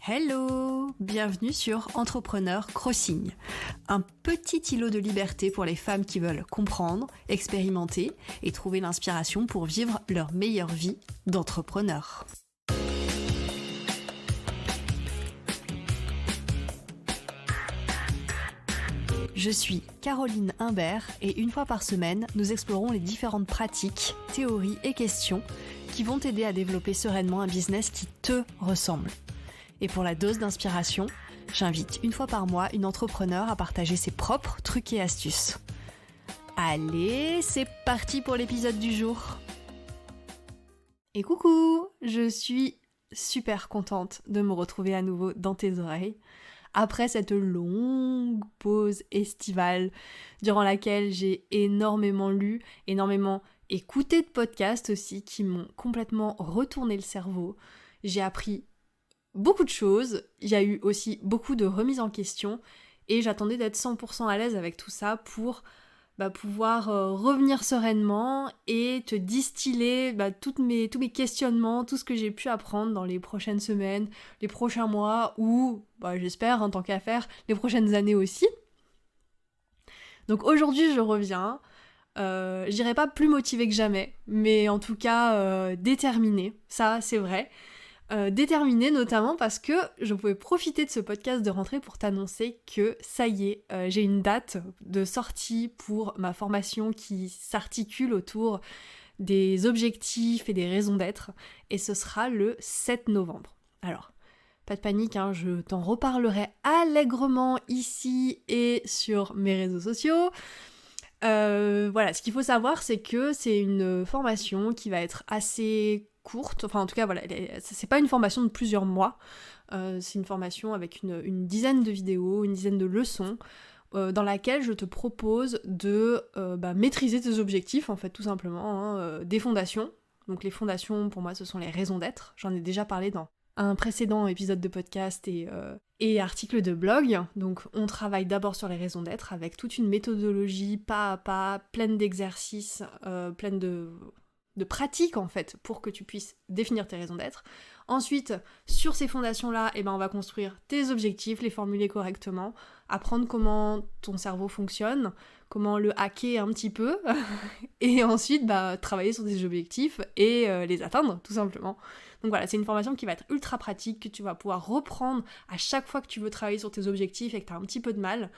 Hello! Bienvenue sur Entrepreneur Crossing, un petit îlot de liberté pour les femmes qui veulent comprendre, expérimenter et trouver l'inspiration pour vivre leur meilleure vie d'entrepreneur. Je suis Caroline Imbert et une fois par semaine, nous explorons les différentes pratiques, théories et questions qui vont t'aider à développer sereinement un business qui te ressemble. Et pour la dose d'inspiration, j'invite une fois par mois une entrepreneure à partager ses propres trucs et astuces. Allez, c'est parti pour l'épisode du jour. Et coucou, je suis super contente de me retrouver à nouveau dans tes oreilles après cette longue pause estivale durant laquelle j'ai énormément lu, énormément écouté de podcasts aussi qui m'ont complètement retourné le cerveau. J'ai appris beaucoup de choses, il y a eu aussi beaucoup de remises en question et j'attendais d'être 100% à l'aise avec tout ça pour pouvoir revenir sereinement et te distiller tous mes questionnements, tout ce que j'ai pu apprendre dans les prochaines semaines, les prochains mois ou, j'espère, en tant qu'à faire, les prochaines années aussi. Donc aujourd'hui je reviens, je dirais pas plus motivée que jamais, mais en tout cas déterminée, ça c'est vrai. Déterminée notamment parce que je pouvais profiter de ce podcast de rentrée pour t'annoncer que ça y est, j'ai une date de sortie pour ma formation qui s'articule autour des objectifs et des raisons d'être et ce sera le 7 novembre. Alors, pas de panique, je t'en reparlerai allègrement ici et sur mes réseaux sociaux. Ce qu'il faut savoir c'est que c'est une formation qui va être assez courte, enfin en tout cas voilà, c'est pas une formation de plusieurs mois, c'est une formation avec une dizaine de vidéos, une dizaine de leçons, dans laquelle je te propose de maîtriser tes objectifs en fait tout simplement, des fondations. Donc les fondations pour moi ce sont les raisons d'être, j'en ai déjà parlé dans un précédent épisode de podcast et article de blog. Donc on travaille d'abord sur les raisons d'être avec toute une méthodologie pas à pas, pleine d'exercices, pleine de pratiques en fait pour que tu puisses définir tes raisons d'être. Ensuite, sur ces fondations-là, on va construire tes objectifs, les formuler correctement, apprendre comment ton cerveau fonctionne, comment le hacker un petit peu, et ensuite travailler sur tes objectifs et les atteindre tout simplement. Donc voilà, c'est une formation qui va être ultra pratique, que tu vas pouvoir reprendre à chaque fois que tu veux travailler sur tes objectifs et que tu as un petit peu de mal.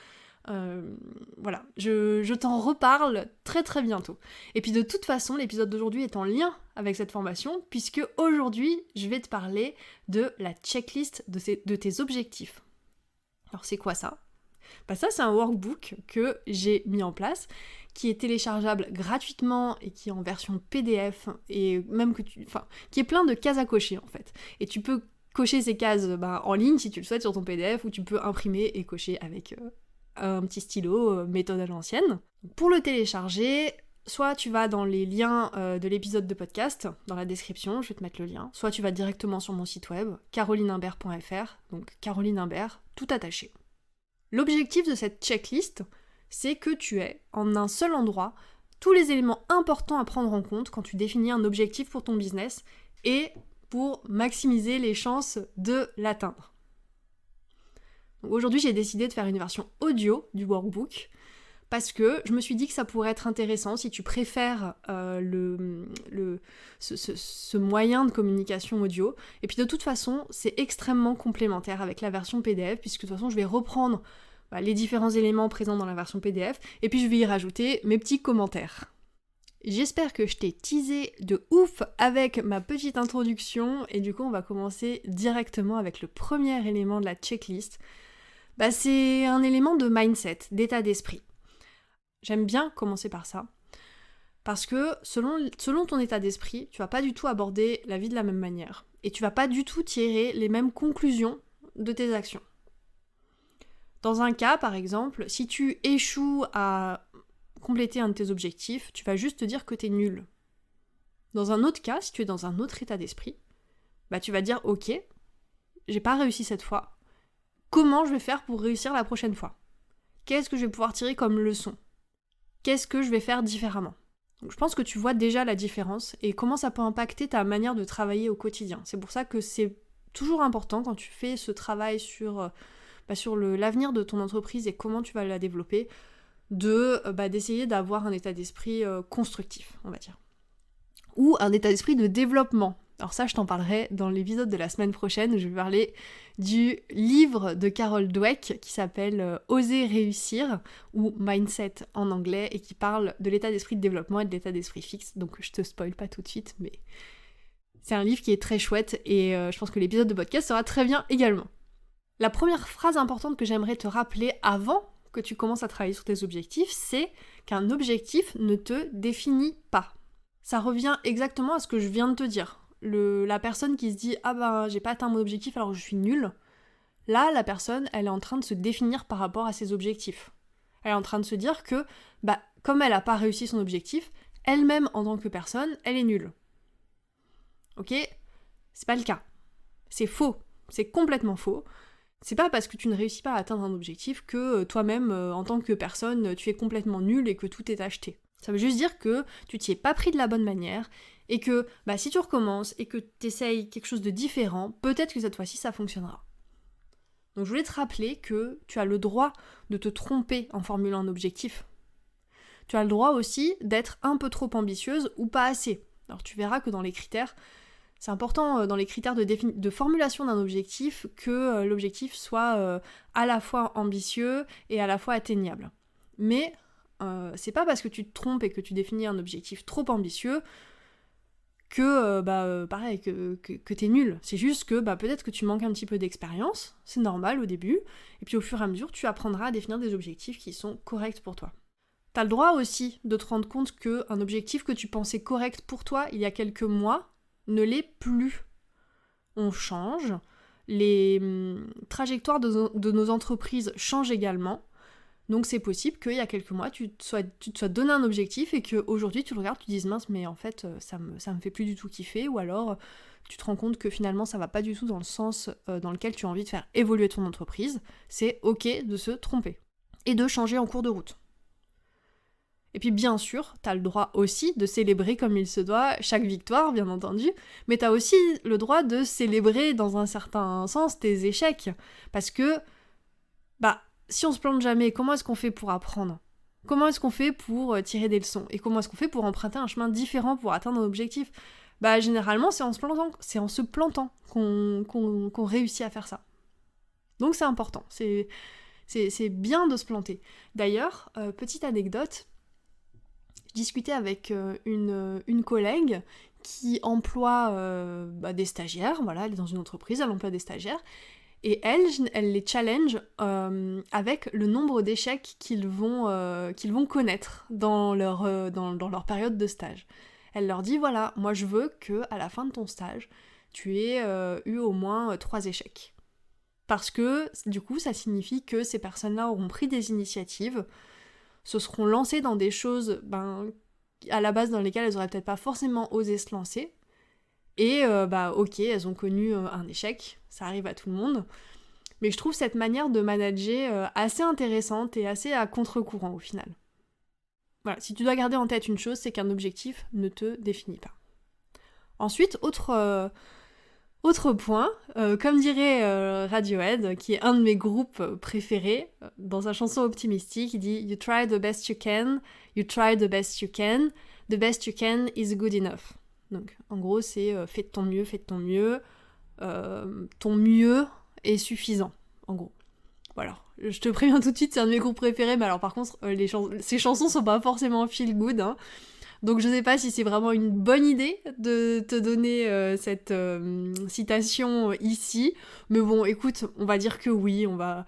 Je t'en reparle très très bientôt. Et puis de toute façon, l'épisode d'aujourd'hui est en lien avec cette formation, puisque aujourd'hui, je vais te parler de la checklist de tes objectifs. Alors c'est quoi ça ? Ça c'est un workbook que j'ai mis en place, qui est téléchargeable gratuitement et qui est en version PDF, et même qui est plein de cases à cocher en fait. Et tu peux cocher ces cases en ligne si tu le souhaites sur ton PDF, ou tu peux imprimer et cocher avec un petit stylo, méthode à l'ancienne. Pour le télécharger, soit tu vas dans les liens de l'épisode de podcast, dans la description, je vais te mettre le lien, soit tu vas directement sur mon site web, carolineimbert.fr, donc Caroline Imbert, tout attaché. L'objectif de cette checklist, c'est que tu aies en un seul endroit tous les éléments importants à prendre en compte quand tu définis un objectif pour ton business et pour maximiser les chances de l'atteindre. Donc aujourd'hui, j'ai décidé de faire une version audio du workbook parce que je me suis dit que ça pourrait être intéressant si tu préfères ce moyen de communication audio. Et puis de toute façon, c'est extrêmement complémentaire avec la version PDF puisque de toute façon, je vais reprendre les différents éléments présents dans la version PDF et puis je vais y rajouter mes petits commentaires. J'espère que je t'ai teasé de ouf avec ma petite introduction et du coup, on va commencer directement avec le premier élément de la checklist. C'est un élément de mindset, d'état d'esprit. J'aime bien commencer par ça, parce que selon ton état d'esprit, tu vas pas du tout aborder la vie de la même manière, et tu vas pas du tout tirer les mêmes conclusions de tes actions. Dans un cas, par exemple, si tu échoues à compléter un de tes objectifs, tu vas juste te dire que t'es nul. Dans un autre cas, si tu es dans un autre état d'esprit, tu vas dire « Ok, j'ai pas réussi cette fois. Comment je vais faire pour réussir la prochaine fois ? Qu'est-ce que je vais pouvoir tirer comme leçon ? Qu'est-ce que je vais faire différemment ?» Donc je pense que tu vois déjà la différence et comment ça peut impacter ta manière de travailler au quotidien. C'est pour ça que c'est toujours important quand tu fais ce travail sur l'avenir de ton entreprise et comment tu vas la développer, d'essayer d'avoir un état d'esprit constructif, on va dire. Ou un état d'esprit de développement. Alors ça, je t'en parlerai dans l'épisode de la semaine prochaine, où je vais parler du livre de Carol Dweck qui s'appelle Oser réussir, ou Mindset en anglais, et qui parle de l'état d'esprit de développement et de l'état d'esprit fixe. Donc je te spoil pas tout de suite, mais c'est un livre qui est très chouette, et je pense que l'épisode de podcast sera très bien également. La première phrase importante que j'aimerais te rappeler avant que tu commences à travailler sur tes objectifs, c'est qu'un objectif ne te définit pas. Ça revient exactement à ce que je viens de te dire. La personne qui se dit « Ah ben, j'ai pas atteint mon objectif alors je suis nulle », là, la personne, elle est en train de se définir par rapport à ses objectifs. Elle est en train de se dire que, comme elle n'a pas réussi son objectif, elle-même, en tant que personne, elle est nulle. Ok ? C'est pas le cas. C'est faux. C'est complètement faux. C'est pas parce que tu ne réussis pas à atteindre un objectif que toi-même, en tant que personne, tu es complètement nul et que tout est acheté. Ça veut juste dire que tu t'y es pas pris de la bonne manière et que si tu recommences et que tu essayes quelque chose de différent, peut-être que cette fois-ci ça fonctionnera. Donc je voulais te rappeler que tu as le droit de te tromper en formulant un objectif. Tu as le droit aussi d'être un peu trop ambitieuse ou pas assez. Alors tu verras que dans les critères, c'est important dans les critères de formulation d'un objectif que l'objectif soit à la fois ambitieux et à la fois atteignable. Mais c'est pas parce que tu te trompes et que tu définis un objectif trop ambitieux que t'es nul. C'est juste que peut-être que tu manques un petit peu d'expérience, c'est normal au début, et puis au fur et à mesure tu apprendras à définir des objectifs qui sont corrects pour toi. T'as le droit aussi de te rendre compte qu'un objectif que tu pensais correct pour toi il y a quelques mois ne l'est plus. On change, les trajectoires de nos entreprises changent également, donc c'est possible qu'il y a quelques mois tu te sois donné un objectif et qu'aujourd'hui tu le regardes, tu te dises mince mais en fait ça me fait plus du tout kiffer, ou alors tu te rends compte que finalement ça va pas du tout dans le sens dans lequel tu as envie de faire évoluer ton entreprise. C'est ok de se tromper et de changer en cours de route. Et puis bien sûr, t'as le droit aussi de célébrer comme il se doit chaque victoire, bien entendu, mais t'as aussi le droit de célébrer dans un certain sens tes échecs, parce que, si on se plante jamais, comment est-ce qu'on fait pour apprendre ? Comment est-ce qu'on fait pour tirer des leçons ? Et comment est-ce qu'on fait pour emprunter un chemin différent pour atteindre un objectif ? Généralement, c'est en se plantant qu'on réussit à faire ça. Donc c'est important, c'est bien de se planter. D'ailleurs, petite anecdote, je discutais avec une collègue qui emploie des stagiaires, voilà, elle est dans une entreprise, elle emploie des stagiaires, et elle les challenge avec le nombre d'échecs qu'ils vont connaître dans leur période de stage. Elle leur dit, voilà, moi je veux qu'à la fin de ton stage, tu aies eu au moins 3 échecs. Parce que, du coup, ça signifie que ces personnes-là auront pris des initiatives, se seront lancées dans des choses à la base dans lesquelles elles auraient peut-être pas forcément osé se lancer. Et ok, elles ont connu un échec, ça arrive à tout le monde. Mais je trouve cette manière de manager assez intéressante et assez à contre-courant au final. Voilà, si tu dois garder en tête une chose, c'est qu'un objectif ne te définit pas. Ensuite, autre point, comme dirait Radiohead, qui est un de mes groupes préférés, dans sa chanson Optimistic, il dit « You try the best you can, you try the best you can, the best you can is good enough ». Donc en gros c'est fais de ton mieux, ton mieux est suffisant, en gros. Voilà, je te préviens tout de suite, c'est un de mes groupes préférés, mais alors par contre, ces chansons sont pas forcément feel good, hein. Donc je sais pas si c'est vraiment une bonne idée de te donner cette citation ici, mais bon, écoute, on va dire que oui, on va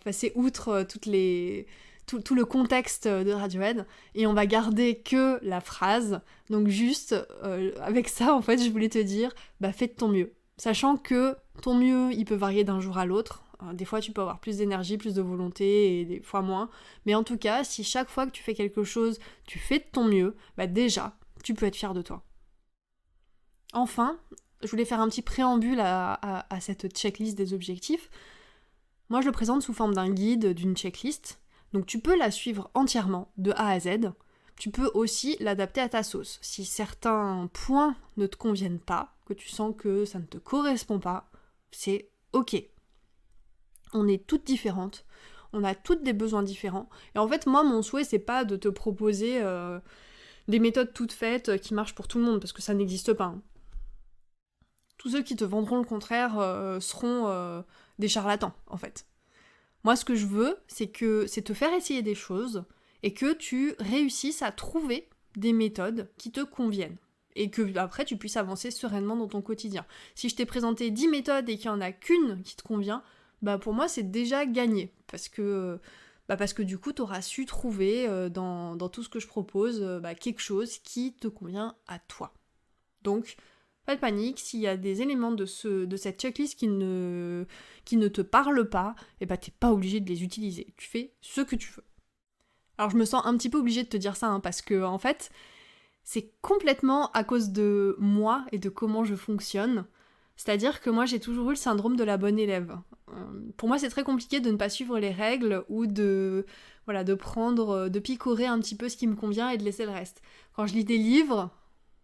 passer outre tout le contexte de Radiohead, et on va garder que la phrase. Donc juste, avec ça, en fait, je voulais te dire, fais de ton mieux. Sachant que ton mieux, il peut varier d'un jour à l'autre. Des fois, tu peux avoir plus d'énergie, plus de volonté, et des fois moins. Mais en tout cas, si chaque fois que tu fais quelque chose, tu fais de ton mieux, déjà, tu peux être fier de toi. Enfin, je voulais faire un petit préambule à cette checklist des objectifs. Moi, je le présente sous forme d'un guide, d'une checklist. Donc tu peux la suivre entièrement, de A à Z. tu peux aussi l'adapter à ta sauce. Si certains points ne te conviennent pas, que tu sens que ça ne te correspond pas, c'est ok. On est toutes différentes, on a toutes des besoins différents. Et en fait, moi, mon souhait, c'est pas de te proposer des méthodes toutes faites qui marchent pour tout le monde, parce que ça n'existe pas. Hein. Tous ceux qui te vendront le contraire seront des charlatans, en fait. Moi, ce que je veux, c'est te faire essayer des choses et que tu réussisses à trouver des méthodes qui te conviennent. Et que après tu puisses avancer sereinement dans ton quotidien. Si je t'ai présenté 10 méthodes et qu'il n'y en a qu'une qui te convient, bah pour moi c'est déjà gagné. Parce que du coup tu auras su trouver dans tout ce que je propose quelque chose qui te convient à toi. Donc, pas de panique, s'il y a des éléments de cette checklist qui ne te parlent pas, et bah t'es pas obligé de les utiliser. Tu fais ce que tu veux. Alors je me sens un petit peu obligée de te dire ça, hein, parce que en fait, c'est complètement à cause de moi et de comment je fonctionne. C'est-à-dire que moi j'ai toujours eu le syndrome de la bonne élève. Pour moi c'est très compliqué de ne pas suivre les règles ou de prendre, de picorer un petit peu ce qui me convient et de laisser le reste. Quand je lis des livres,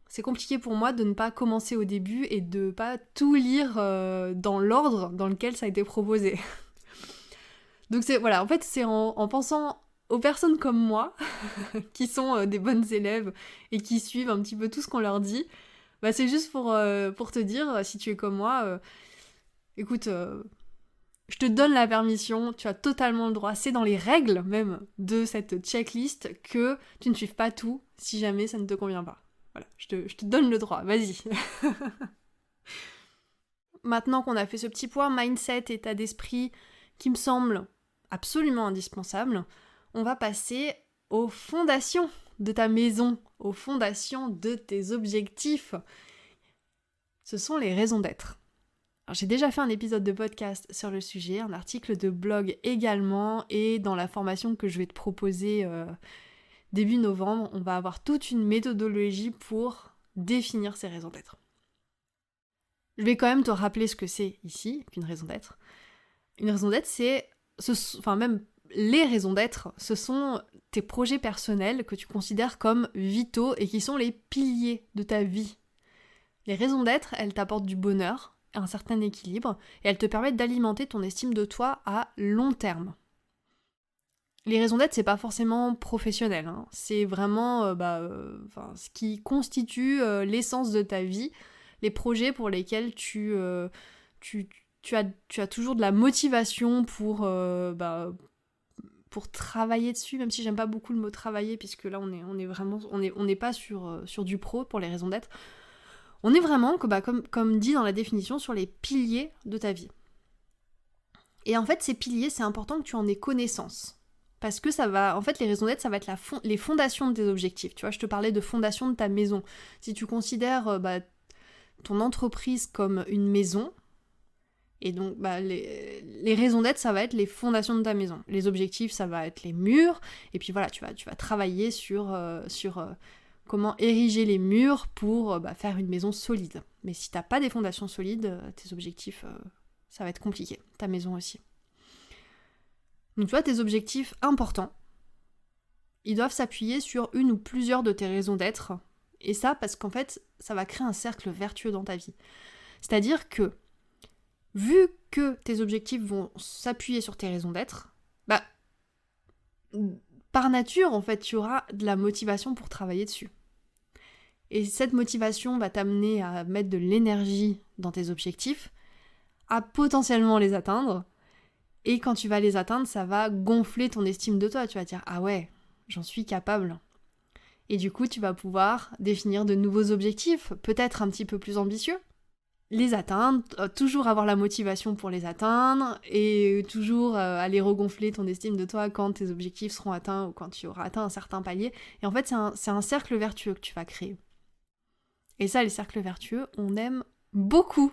c'est compliqué pour moi de ne pas commencer au début et de pas tout lire dans l'ordre dans lequel ça a été proposé. Donc en fait c'est en pensant aux personnes comme moi, qui sont des bonnes élèves et qui suivent un petit peu tout ce qu'on leur dit, c'est juste pour te dire, si tu es comme moi, écoute, je te donne la permission, tu as totalement le droit, c'est dans les règles même de cette checklist que tu ne suives pas tout si jamais ça ne te convient pas. Voilà, je te donne le droit, vas-y. Maintenant qu'on a fait ce petit point mindset, état d'esprit, qui me semble absolument indispensable, on va passer aux fondations de ta maison, aux fondations de tes objectifs. Ce sont les raisons d'être. Alors, j'ai déjà fait un épisode de podcast sur le sujet, un article de blog également, et dans la formation que je vais te proposer début novembre, on va avoir toute une méthodologie pour définir ces raisons d'être. Je vais quand même te rappeler ce que c'est ici, qu'une raison d'être. Une raison d'être, même les raisons d'être, ce sont tes projets personnels que tu considères comme vitaux et qui sont les piliers de ta vie. Les raisons d'être, elles t'apportent du bonheur, un certain équilibre, et elles te permettent d'alimenter ton estime de toi à long terme. Les raisons d'être, c'est pas forcément professionnel, hein. C'est vraiment ce qui constitue l'essence de ta vie, les projets pour lesquels tu as toujours de la motivation pour travailler dessus, même si j'aime pas beaucoup le mot travailler, puisque là on n'est pas sur du pro pour les raisons d'être. On est vraiment, comme dit dans la définition, sur les piliers de ta vie. Et en fait, ces piliers, c'est important que tu en aies connaissance. Parce que les raisons d'être, ça va être les fondations de tes objectifs. Tu vois, je te parlais de fondation de ta maison. Si tu considères ton entreprise comme une maison, et donc les raisons d'être, ça va être les fondations de ta maison. Les objectifs, ça va être les murs, et puis voilà, tu vas travailler sur comment ériger les murs pour faire une maison solide. Mais si t'as pas des fondations solides, tes objectifs, ça va être compliqué. Ta maison aussi. Donc tu vois, tes objectifs importants, ils doivent s'appuyer sur une ou plusieurs de tes raisons d'être. Et ça, parce qu'en fait, ça va créer un cercle vertueux dans ta vie. C'est-à-dire que, vu que tes objectifs vont s'appuyer sur tes raisons d'être, par nature, en fait, tu auras de la motivation pour travailler dessus. Et cette motivation va t'amener à mettre de l'énergie dans tes objectifs, à potentiellement les atteindre. Et quand tu vas les atteindre, ça va gonfler ton estime de toi. Tu vas te dire « Ah ouais, j'en suis capable ». Et du coup, tu vas pouvoir définir de nouveaux objectifs, peut-être un petit peu plus ambitieux. Les atteindre, toujours avoir la motivation pour les atteindre, et toujours aller regonfler ton estime de toi quand tes objectifs seront atteints ou quand tu auras atteint un certain palier. Et en fait, c'est un cercle vertueux que tu vas créer. Et ça, les cercles vertueux, on aime beaucoup.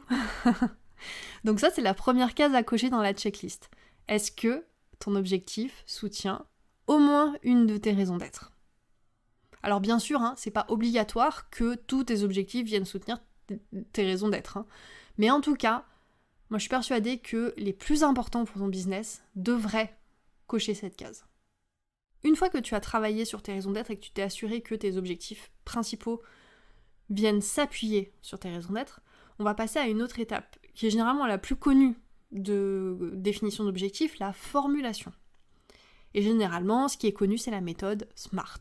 Donc ça, c'est la première case à cocher dans la checklist. Est-ce que ton objectif soutient au moins une de tes raisons d'être ? Alors bien sûr, c'est pas obligatoire que tous tes objectifs viennent soutenir tes raisons d'être. Mais en tout cas, moi je suis persuadée que les plus importants pour ton business devraient cocher cette case. une fois que tu as travaillé sur tes raisons d'être et que tu t'es assuré que tes objectifs principaux viennent s'appuyer sur tes raisons d'être, on va passer à une autre étape, qui est généralement la plus connue de définition d'objectifs, la formulation. Et généralement, ce qui est connu, c'est la méthode SMART.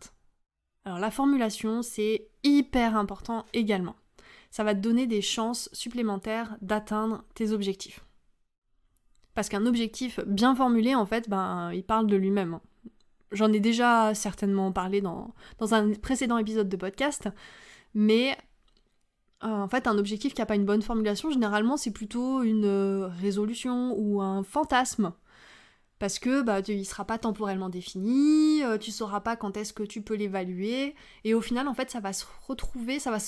Alors la formulation, c'est hyper important également. Ça va te donner des chances supplémentaires d'atteindre tes objectifs. Parce qu'un objectif bien formulé, en fait, il parle de lui-même. J'en ai déjà certainement parlé dans un précédent épisode de podcast, mais en fait, un objectif qui n'a pas une bonne formulation, généralement, c'est plutôt une résolution ou un fantasme. Parce que il sera pas temporellement défini, tu sauras pas quand est-ce que tu peux l'évaluer, et au final, en fait, ça va se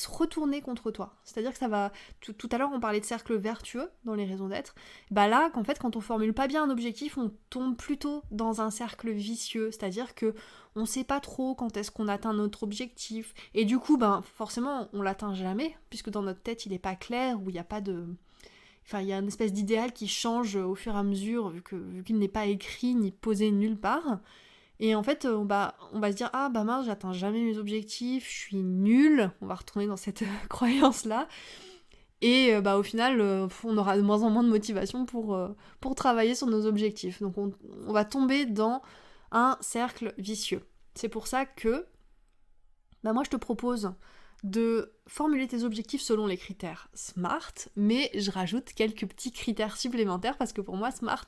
retourner contre toi. C'est-à-dire que ça va... Tout à l'heure, on parlait de cercle vertueux dans les raisons d'être. Là, qu'en fait, quand on formule pas bien un objectif, on tombe plutôt dans un cercle vicieux. C'est-à-dire que on sait pas trop quand est-ce qu'on atteint notre objectif, et du coup, forcément, on l'atteint jamais, puisque dans notre tête, il est pas clair, ou il n'y a pas de... Enfin, il y a une espèce d'idéal qui change au fur et à mesure, vu qu'il n'est pas écrit ni posé nulle part. Et en fait, on va se dire « Ah, mince, j'atteins jamais mes objectifs, je suis nulle ». On va retourner dans cette croyance-là. Et au final, on aura de moins en moins de motivation pour travailler sur nos objectifs. Donc on va tomber dans un cercle vicieux. C'est pour ça que moi, je te propose de formuler tes objectifs selon les critères SMART, mais je rajoute quelques petits critères supplémentaires parce que pour moi, SMART,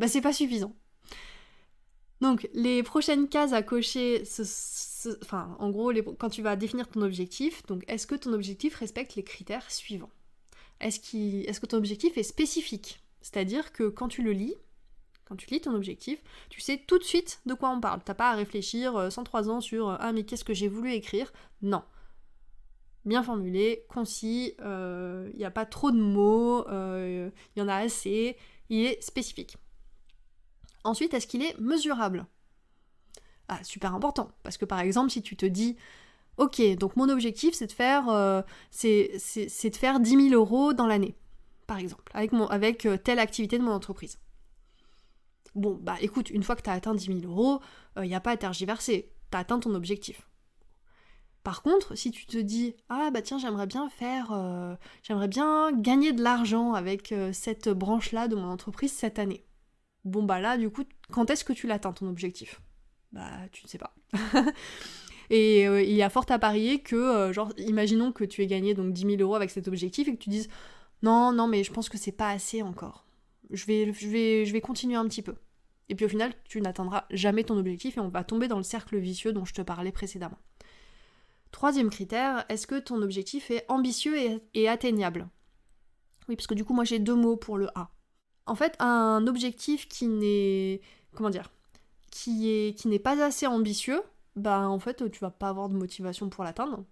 c'est pas suffisant. Donc, les prochaines cases à cocher, en gros, quand tu vas définir ton objectif, donc est-ce que ton objectif respecte les critères suivants ? Est-ce que ton objectif est spécifique ? C'est-à-dire que quand tu lis ton objectif, tu sais tout de suite de quoi on parle. T'as pas à réfléchir 103 ans sur « Ah, mais qu'est-ce que j'ai voulu écrire ?» Non. Bien formulé, concis, il n'y a pas trop de mots, il y en a assez, il est spécifique. Ensuite, est-ce qu'il est mesurable ? Ah, super important, parce que par exemple, si tu te dis « Ok, donc mon objectif, c'est de faire 10 000 euros dans l'année, par exemple, avec telle activité de mon entreprise. » Bon, écoute, une fois que tu as atteint 10 000 euros, il n'y a pas à tergiverser, tu as atteint ton objectif. Par contre, si tu te dis « Ah tiens, j'aimerais bien gagner de l'argent avec cette branche-là de mon entreprise cette année. » Bon là, du coup, quand est-ce que tu l'atteins ton objectif ? Tu ne sais pas. Et il y a fort à parier que, imaginons que tu aies gagné donc 10 000 euros avec cet objectif et que tu dises « Non, mais je pense que c'est pas assez encore. Je vais continuer un petit peu. » Et puis au final, tu n'atteindras jamais ton objectif et on va tomber dans le cercle vicieux dont je te parlais précédemment. Troisième critère, est-ce que ton objectif est ambitieux et atteignable ? Oui, parce que du coup, moi j'ai 2 mots pour le A. En fait, un objectif qui n'est pas assez ambitieux, en fait, tu vas pas avoir de motivation pour l'atteindre.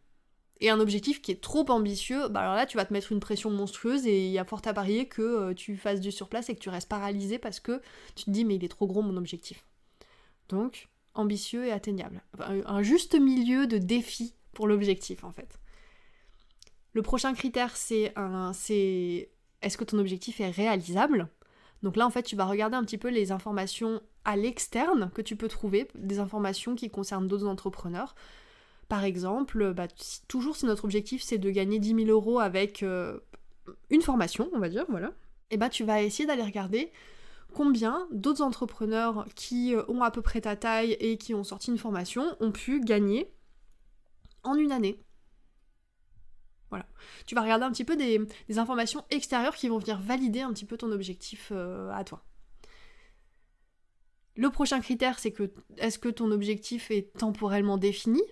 Et un objectif qui est trop ambitieux, alors là, tu vas te mettre une pression monstrueuse et il y a fort à parier que tu fasses du surplace et que tu restes paralysé parce que tu te dis « Mais il est trop gros mon objectif ». Donc, ambitieux et atteignable. Un juste milieu de défi pour l'objectif en fait. Le prochain critère c'est est-ce que ton objectif est réalisable ? Donc là en fait tu vas regarder un petit peu les informations à l'externe que tu peux trouver, des informations qui concernent d'autres entrepreneurs. Par exemple, toujours si notre objectif c'est de gagner 10 000 euros avec une formation, on va dire, voilà, et tu vas essayer d'aller regarder combien d'autres entrepreneurs qui ont à peu près ta taille et qui ont sorti une formation ont pu gagner en une année. Voilà. Tu vas regarder un petit peu des informations extérieures qui vont venir valider un petit peu ton objectif à toi. Le prochain critère, c'est que est-ce que ton objectif est temporellement défini ?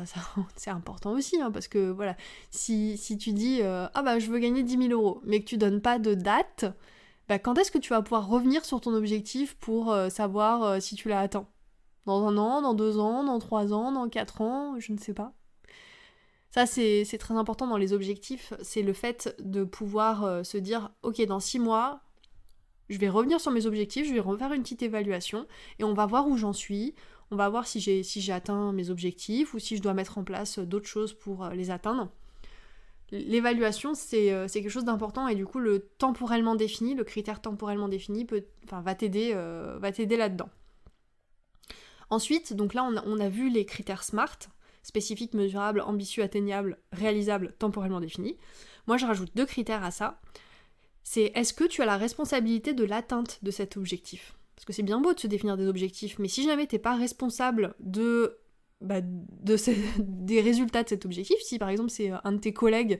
Ça, c'est important aussi, parce que voilà, si tu dis je veux gagner 10 000 euros, mais que tu donnes pas de date, quand est-ce que tu vas pouvoir revenir sur ton objectif pour savoir si tu l'as atteint ? Dans 1 an, dans 2 ans, dans 3 ans, dans 4 ans, je ne sais pas. Ça, c'est très important dans les objectifs, c'est le fait de pouvoir se dire « Ok, dans 6 mois, je vais revenir sur mes objectifs, je vais refaire une petite évaluation et on va voir où j'en suis, on va voir si j'ai atteint mes objectifs ou si je dois mettre en place d'autres choses pour les atteindre. » L'évaluation, c'est quelque chose d'important et du coup, le temporellement défini, le critère temporellement défini va t'aider là-dedans. Ensuite, donc là on a vu les critères SMART, spécifique, mesurable, ambitieux, atteignable, réalisable, temporellement défini. Moi je rajoute 2 critères à ça. C'est est-ce que tu as la responsabilité de l'atteinte de cet objectif ? Parce que c'est bien beau de se définir des objectifs, mais si jamais t'es pas responsable des résultats de cet objectif, si par exemple c'est un de tes collègues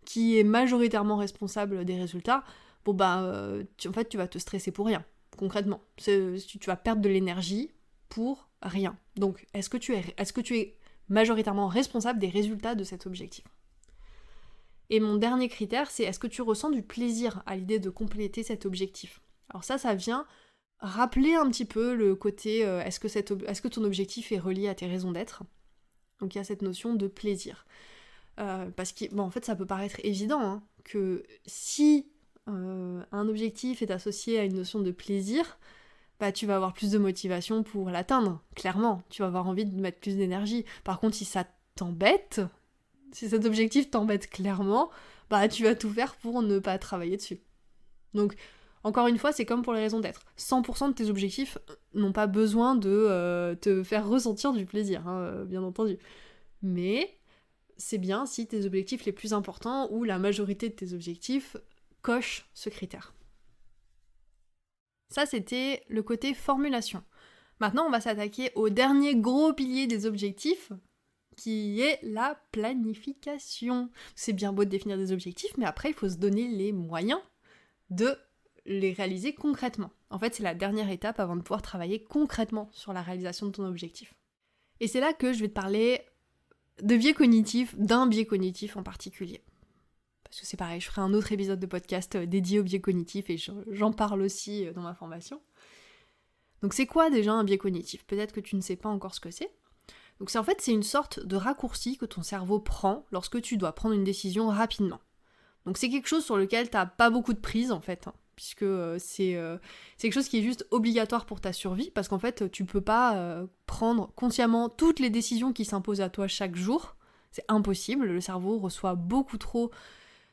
qui est majoritairement responsable des résultats, en fait tu vas te stresser pour rien, concrètement. Tu vas perdre de l'énergie pour rien. Donc est-ce que tu es majoritairement responsable des résultats de cet objectif ? Et mon dernier critère, c'est est-ce que tu ressens du plaisir à l'idée de compléter cet objectif ? Alors ça vient rappeler un petit peu le côté est-ce que ton objectif est relié à tes raisons d'être ? Donc il y a cette notion de plaisir. Parce que, en fait, ça peut paraître évident, que si un objectif est associé à une notion de plaisir, tu vas avoir plus de motivation pour l'atteindre, clairement. Tu vas avoir envie de mettre plus d'énergie. Par contre, si ça t'embête, si cet objectif t'embête clairement, tu vas tout faire pour ne pas travailler dessus. Donc, encore une fois, c'est comme pour les raisons d'être. 100% de tes objectifs n'ont pas besoin de te faire ressentir du plaisir, bien entendu. Mais c'est bien si tes objectifs les plus importants ou la majorité de tes objectifs cochent ce critère. Ça, c'était le côté formulation. Maintenant, on va s'attaquer au dernier gros pilier des objectifs, qui est la planification. C'est bien beau de définir des objectifs, mais après, il faut se donner les moyens de les réaliser concrètement. En fait, c'est la dernière étape avant de pouvoir travailler concrètement sur la réalisation de ton objectif. Et c'est là que je vais te parler de biais cognitifs, d'un biais cognitif en particulier. Parce que c'est pareil, je ferai un autre épisode de podcast dédié aux biais cognitifs et j'en parle aussi dans ma formation. Donc c'est quoi déjà un biais cognitif ? Peut-être que tu ne sais pas encore ce que c'est. Donc c'est une sorte de raccourci que ton cerveau prend lorsque tu dois prendre une décision rapidement. Donc c'est quelque chose sur lequel t'as pas beaucoup de prise en fait, puisque c'est quelque chose qui est juste obligatoire pour ta survie, parce qu'en fait tu peux pas prendre consciemment toutes les décisions qui s'imposent à toi chaque jour, c'est impossible, le cerveau reçoit beaucoup trop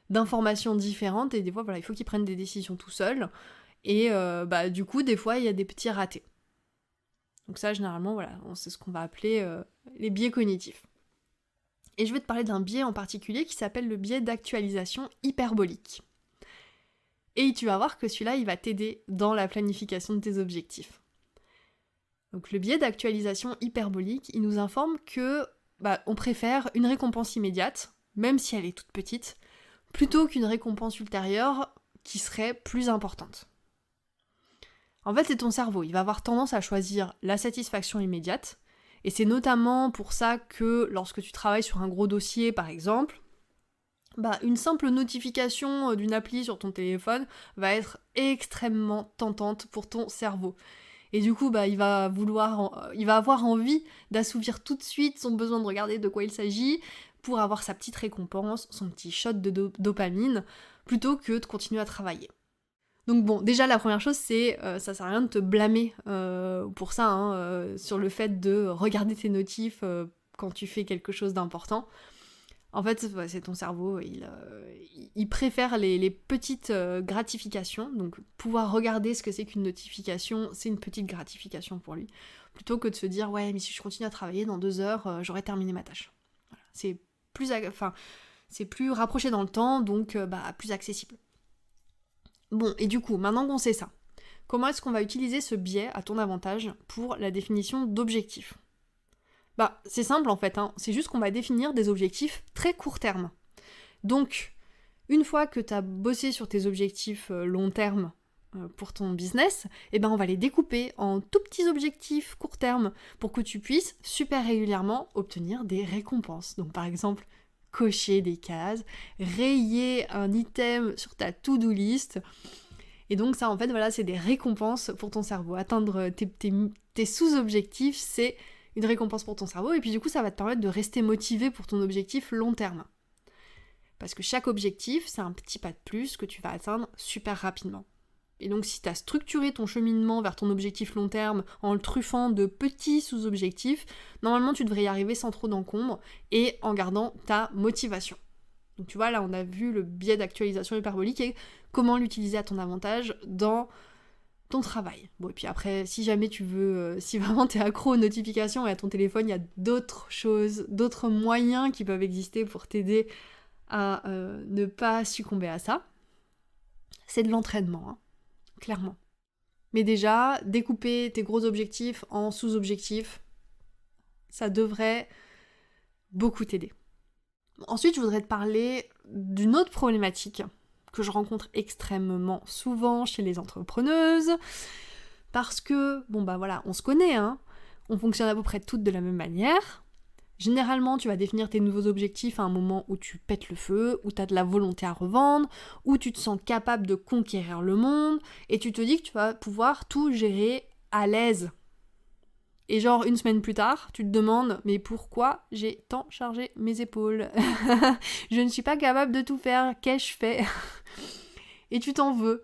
d'informations différentes et des fois il faut qu'il prenne des décisions tout seul, et du coup des fois il y a des petits ratés. Donc ça généralement c'est ce qu'on va appeler les biais cognitifs. Et je vais te parler d'un biais en particulier qui s'appelle le biais d'actualisation hyperbolique. Et tu vas voir que celui-là, il va t'aider dans la planification de tes objectifs. Donc le biais d'actualisation hyperbolique, il nous informe que on préfère une récompense immédiate, même si elle est toute petite, plutôt qu'une récompense ultérieure qui serait plus importante. En fait, c'est ton cerveau, il va avoir tendance à choisir la satisfaction immédiate, et c'est notamment pour ça que lorsque tu travailles sur un gros dossier, par exemple, une simple notification d'une appli sur ton téléphone va être extrêmement tentante pour ton cerveau. Et du coup, il va avoir envie d'assouvir tout de suite son besoin de regarder de quoi il s'agit pour avoir sa petite récompense, son petit shot de dopamine, plutôt que de continuer à travailler. Donc déjà la première chose c'est, ça sert à rien de te blâmer pour ça, sur le fait de regarder tes notifs quand tu fais quelque chose d'important. En fait, c'est ton cerveau, il préfère les petites gratifications, donc pouvoir regarder ce que c'est qu'une notification, c'est une petite gratification pour lui, plutôt que de se dire « ouais, mais si je continue à travailler, dans 2 heures, j'aurai terminé ma tâche. » Voilà. C'est plus rapproché dans le temps, donc plus accessible. Bon, et du coup, maintenant qu'on sait ça, comment est-ce qu'on va utiliser ce biais à ton avantage pour la définition d'objectifs ? C'est simple en fait, c'est juste qu'on va définir des objectifs très court terme. Donc, une fois que tu as bossé sur tes objectifs long terme pour ton business, on va les découper en tout petits objectifs court terme pour que tu puisses super régulièrement obtenir des récompenses. Donc par exemple, cocher des cases, rayer un item sur ta to-do list. Et donc ça en fait c'est des récompenses pour ton cerveau. Atteindre tes sous-objectifs, c'est une récompense pour ton cerveau, et puis du coup ça va te permettre de rester motivé pour ton objectif long terme. Parce que chaque objectif, c'est un petit pas de plus que tu vas atteindre super rapidement. Et donc si tu as structuré ton cheminement vers ton objectif long terme en le truffant de petits sous-objectifs, normalement tu devrais y arriver sans trop d'encombre et en gardant ta motivation. Donc tu vois, là on a vu le biais d'actualisation hyperbolique et comment l'utiliser à ton avantage dans ton travail. Bon, et puis après, si jamais tu veux, si vraiment t'es accro aux notifications et à ton téléphone, il y a d'autres choses, d'autres moyens qui peuvent exister pour t'aider à ne pas succomber à ça. C'est de l'entraînement, hein, clairement. Mais déjà, découper tes gros objectifs en sous-objectifs, ça devrait beaucoup t'aider. Ensuite, je voudrais te parler d'une autre problématique que je rencontre extrêmement souvent chez les entrepreneuses, parce que, on se connaît, hein, on fonctionne à peu près toutes de la même manière. Généralement, tu vas définir tes nouveaux objectifs à un moment où tu pètes le feu, où tu as de la volonté à revendre, où tu te sens capable de conquérir le monde, et tu te dis que tu vas pouvoir tout gérer à l'aise. Et genre, une semaine plus tard, tu te demandes « Mais pourquoi j'ai tant chargé mes épaules ? Je ne suis pas capable de tout faire, qu'ai-je fait ?» Et tu t'en veux.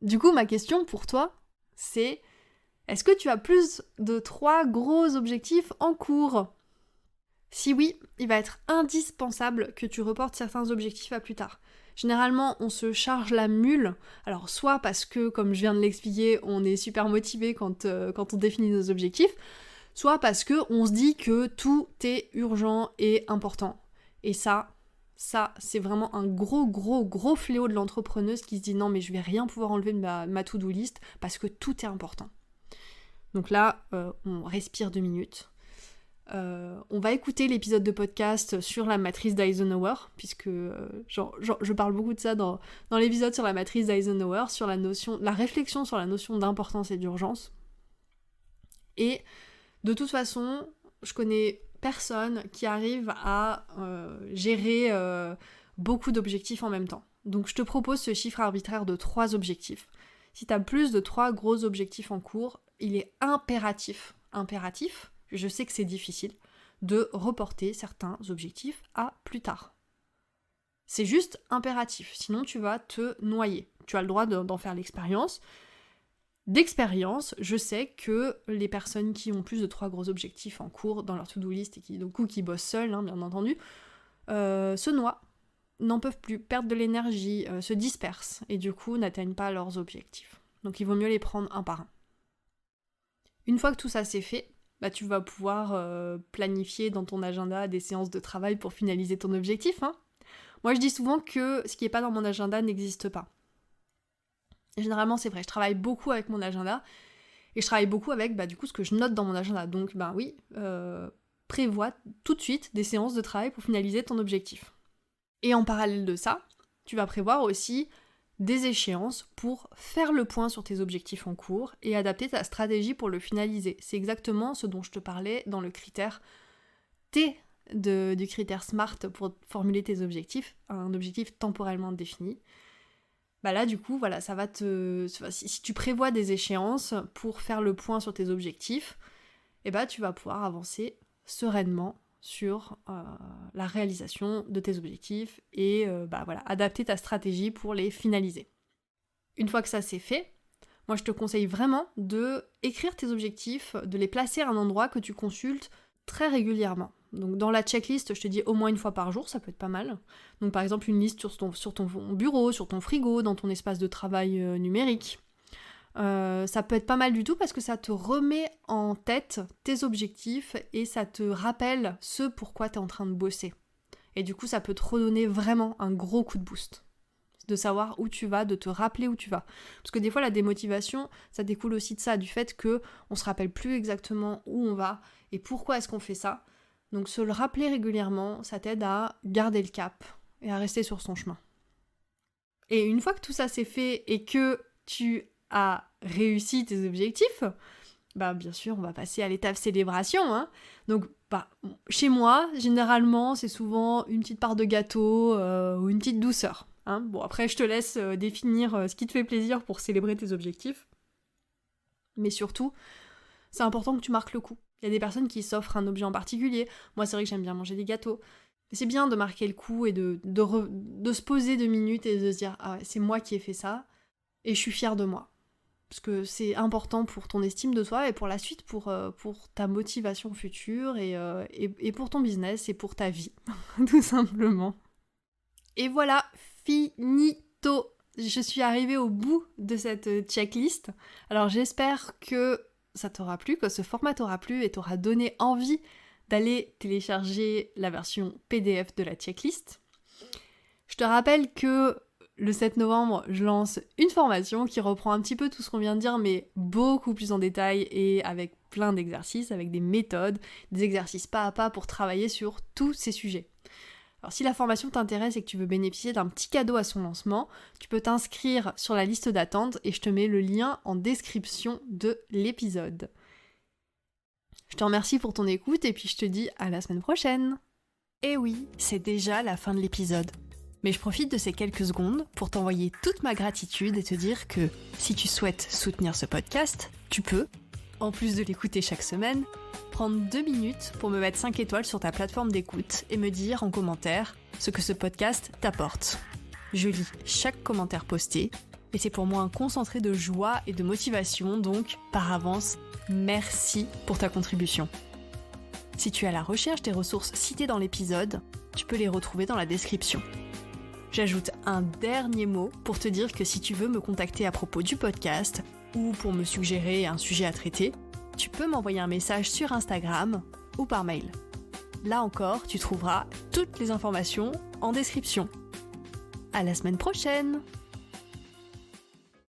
Du coup, ma question pour toi, c'est « Est-ce que tu as plus de 3 gros objectifs en cours ?» Si oui, il va être indispensable que tu reportes certains objectifs à plus tard. Généralement, on se charge la mule, alors soit parce que, comme je viens de l'expliquer, on est super motivé quand on définit nos objectifs, soit parce que on se dit que tout est urgent et important. Et ça, c'est vraiment un gros fléau de l'entrepreneuse qui se dit non mais je vais rien pouvoir enlever de ma to-do list parce que tout est important. Donc là, on respire 2 minutes. On va écouter l'épisode de podcast sur la matrice d'Eisenhower, puisque je parle beaucoup de ça dans l'épisode sur la matrice d'Eisenhower, sur la réflexion sur la notion d'importance et d'urgence. Et de toute façon, je connais personne qui arrive à gérer beaucoup d'objectifs en même temps. Donc je te propose ce chiffre arbitraire de 3 objectifs. Si tu as plus de 3 gros objectifs en cours, il est impératif, je sais que c'est difficile, de reporter certains objectifs à plus tard. C'est juste impératif, sinon tu vas te noyer. Tu as le droit d'en faire l'expérience. D'expérience, je sais que les personnes qui ont plus de 3 gros objectifs en cours dans leur to-do list et qui bossent seules, hein, bien entendu, se noient, n'en peuvent plus, perdent de l'énergie, se dispersent et du coup n'atteignent pas leurs objectifs. Donc il vaut mieux les prendre un par un. Une fois que tout ça c'est fait, tu vas pouvoir planifier dans ton agenda des séances de travail pour finaliser ton objectif. Hein. Moi je dis souvent que ce qui n'est pas dans mon agenda n'existe pas. Et généralement c'est vrai, je travaille beaucoup avec mon agenda et je travaille beaucoup avec ce que je note dans mon agenda. Donc prévois tout de suite des séances de travail pour finaliser ton objectif. Et en parallèle de ça, tu vas prévoir aussi des échéances pour faire le point sur tes objectifs en cours et adapter ta stratégie pour le finaliser. C'est exactement ce dont je te parlais dans le critère T du critère SMART pour formuler tes objectifs, un objectif temporellement défini. Là du coup, ça va si tu prévois des échéances pour faire le point sur tes objectifs, tu vas pouvoir avancer sereinement sur la réalisation de tes objectifs et adapter ta stratégie pour les finaliser. Une fois que ça c'est fait, moi je te conseille vraiment de écrire tes objectifs, de les placer à un endroit que tu consultes très régulièrement. Donc dans la checklist, je te dis au moins 1 fois par jour, ça peut être pas mal. Donc par exemple une liste sur ton bureau, sur ton frigo, dans ton espace de travail numérique. Ça peut être pas mal du tout parce que ça te remet en tête tes objectifs et ça te rappelle ce pourquoi tu es en train de bosser. Et du coup, ça peut te redonner vraiment un gros coup de boost. De savoir où tu vas, de te rappeler où tu vas. Parce que des fois, la démotivation, ça découle aussi de ça, du fait qu'on se rappelle plus exactement où on va et pourquoi est-ce qu'on fait ça. Donc se le rappeler régulièrement, ça t'aide à garder le cap et à rester sur son chemin. Et une fois que tout ça c'est fait et que tu as réussi tes objectifs, bien sûr, on va passer à l'étape célébration. Hein. Donc, chez moi, généralement, c'est souvent une petite part de gâteau ou une petite douceur. Hein. Bon, après, je te laisse définir ce qui te fait plaisir pour célébrer tes objectifs. Mais surtout, c'est important que tu marques le coup. Il y a des personnes qui s'offrent un objet en particulier. Moi, c'est vrai que j'aime bien manger des gâteaux. Mais c'est bien de marquer le coup et de se poser 2 minutes et de se dire « Ah ouais, c'est moi qui ai fait ça et je suis fière de moi ». Parce que c'est important pour ton estime de toi et pour la suite, pour ta motivation future et pour ton business et pour ta vie, tout simplement. Et voilà, finito. je suis arrivée au bout de cette checklist. Alors j'espère que ça t'aura plu, que ce format t'aura plu et t'aura donné envie d'aller télécharger la version PDF de la checklist. Je te rappelle que le 7 novembre, je lance une formation qui reprend un petit peu tout ce qu'on vient de dire, mais beaucoup plus en détail et avec plein d'exercices, avec des méthodes, des exercices pas à pas pour travailler sur tous ces sujets. Alors si la formation t'intéresse et que tu veux bénéficier d'un petit cadeau à son lancement, tu peux t'inscrire sur la liste d'attente et je te mets le lien en description de l'épisode. Je te remercie pour ton écoute et puis je te dis à la semaine prochaine. Et oui, c'est déjà la fin de l'épisode. Mais je profite de ces quelques secondes pour t'envoyer toute ma gratitude et te dire que si tu souhaites soutenir ce podcast, tu peux, en plus de l'écouter chaque semaine, prendre 2 minutes pour me mettre 5 étoiles sur ta plateforme d'écoute et me dire en commentaire ce que ce podcast t'apporte. Je lis chaque commentaire posté et c'est pour moi un concentré de joie et de motivation, donc par avance, merci pour ta contribution. Si tu es à la recherche des ressources citées dans l'épisode, tu peux les retrouver dans la description. J'ajoute un dernier mot pour te dire que si tu veux me contacter à propos du podcast ou pour me suggérer un sujet à traiter, tu peux m'envoyer un message sur Instagram ou par mail. Là encore, tu trouveras toutes les informations en description. À la semaine prochaine!